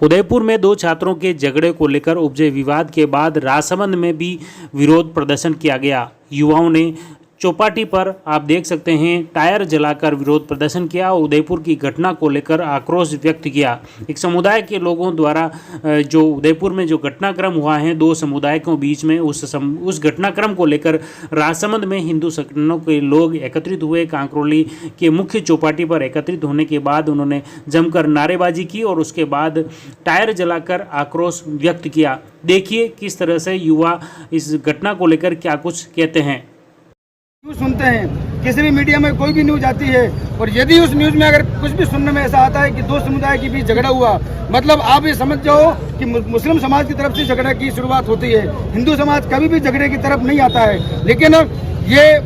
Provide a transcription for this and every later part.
उदयपुर में दो छात्रों के झगड़े को लेकर उपजे विवाद के बाद राजसमंद में भी विरोध प्रदर्शन किया गया। युवाओं ने चौपाटी पर आप देख सकते हैं टायर जलाकर विरोध प्रदर्शन किया। उदयपुर की घटना को लेकर आक्रोश व्यक्त किया। एक समुदाय के लोगों द्वारा जो उदयपुर में जो घटनाक्रम हुआ है दो समुदाय के बीच में, उस घटनाक्रम को लेकर राजसमंद में हिंदू संगठनों के लोग एकत्रित हुए। कांकरोली के मुख्य चौपाटी पर एकत्रित होने के बाद उन्होंने जमकर नारेबाजी की और उसके बाद टायर जलाकर आक्रोश व्यक्त किया। देखिए किस तरह से युवा इस घटना को लेकर क्या कुछ कहते हैं। न्यूज़ सुनते हैं, किसी भी मीडिया में कोई भी न्यूज़ आती है और यदि उस न्यूज़ में अगर कुछ भी सुनने में ऐसा आता है कि दो समुदाय के बीच झगड़ा हुआ, मतलब आप ये समझ जाओ कि मुस्लिम समाज की तरफ से झगड़ा की शुरुआत होती है। हिंदू समाज कभी भी झगड़े की तरफ नहीं आता है। लेकिन ये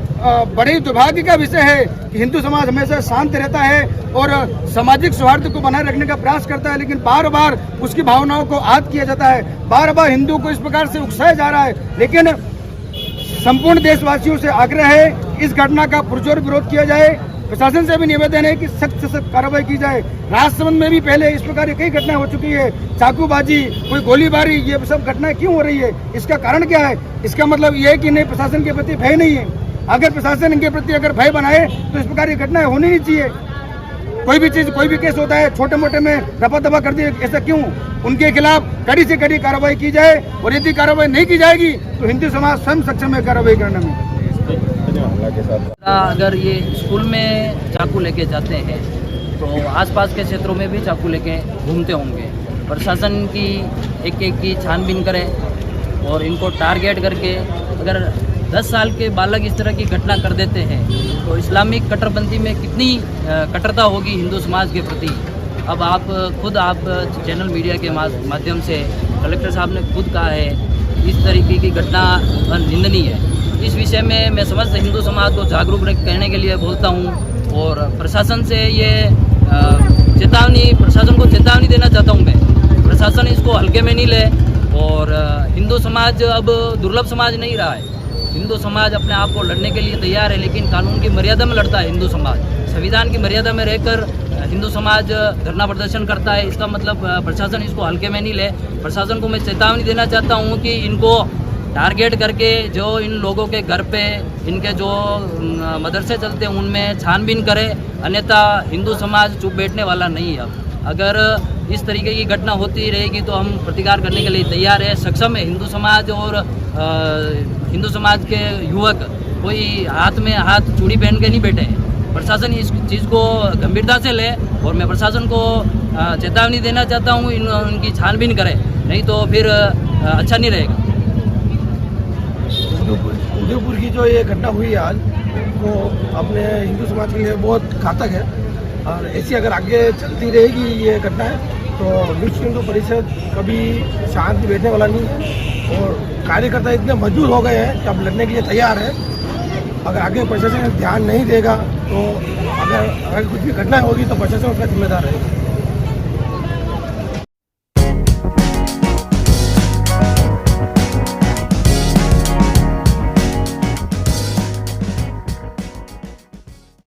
बड़े दुर्भाग्य का विषय है कि हिंदू समाज हमेशा शांत रहता है और सामाजिक सौहार्द को बनाए रखने का प्रयास करता है, लेकिन बार बार उसकी भावनाओं को आहत किया जाता है। बार बार हिंदू को इस प्रकार से उकसाया जा रहा है। लेकिन संपूर्ण देशवासियों से आग्रह है इस घटना का पुरजोर विरोध किया जाए। प्रशासन से भी निवेदन है कि सख्त से सख्त कार्रवाई की जाए। राजसमंद में भी पहले इस प्रकार की कई घटनाएं हो चुकी है, चाकूबाजी, कोई गोलीबारी, ये सब घटनाएं क्यों हो रही है, इसका कारण क्या है? इसका मतलब ये है कि नहीं, प्रशासन के प्रति भय नहीं है। अगर प्रशासन इनके प्रति अगर भय बनाए तो इस प्रकार की घटनाएं होनी नहीं चाहिए। कोई भी चीज, कोई भी केस होता है छोटे मोटे में रफा दफा कर दिए, ऐसा क्यों? उनके खिलाफ कड़ी से कड़ी कार्रवाई की जाए और यदि कार्रवाई नहीं की जाएगी तो हिंदू समाज स्वयं सक्षम है कार्रवाई करने में। अगर ये स्कूल में चाकू लेके जाते हैं तो आसपास के क्षेत्रों में भी चाकू लेके घूमते होंगे। प्रशासन की एक की छानबीन करे और इनको टारगेट करके अगर 10 साल के बालक इस तरह की घटना कर देते हैं तो इस्लामिक कट्टरपंथी में कितनी कट्टरता होगी हिंदू समाज के प्रति। अब आप चैनल मीडिया के माध्यम से कलेक्टर साहब ने खुद कहा है इस तरीके की घटना निंदनीय है। इस विषय में मैं समस्त हिंदू समाज को जागरूक करने के लिए बोलता हूँ और प्रशासन से ये प्रशासन को चेतावनी देना चाहता हूँ मैं। प्रशासन इसको हल्के में नहीं ले और हिंदू समाज अब दुर्लभ समाज नहीं रहा है। हिंदू समाज अपने आप को लड़ने के लिए तैयार है, लेकिन कानून की मर्यादा में लड़ता है हिंदू समाज। संविधान की मर्यादा में रहकर हिंदू समाज धरना प्रदर्शन करता है। इसका मतलब प्रशासन इसको हल्के में नहीं ले। प्रशासन को मैं चेतावनी देना चाहता हूँ कि इनको टारगेट करके जो इन लोगों के घर पे इनके जो मदरसे चलते हैं उनमें छानबीन करे, अन्यथा हिंदू समाज चुप बैठने वाला नहीं है। अगर इस तरीके की घटना होती रहेगी तो हम प्रतिकार करने के लिए तैयार है, सक्षम है। हिंदू समाज और हिंदू समाज के युवक कोई हाथ में हाथ चूड़ी पहन के नहीं बैठे हैं। प्रशासन इस चीज़ को गंभीरता से ले और मैं प्रशासन को चेतावनी देना चाहता हूँ उनकी छानबीन करे, नहीं तो फिर अच्छा नहीं रहेगा। उदयपुर की जो ये घटना हुई आज वो अपने हिंदू समाज के लिए बहुत घातक है और ऐसी अगर आगे चलती रहेगी ये घटनाएं तो विश्व हिंदू परिषद कभी शांत बैठने वाला नहीं और कार्यकर्ता इतने मजबूत हो गए हैं कि अब लड़ने के लिए तैयार है। अगर आगे प्रशासन ध्यान नहीं देगा तो अगर कुछ भी घटना होगी तो प्रशासन उसका जिम्मेदार है।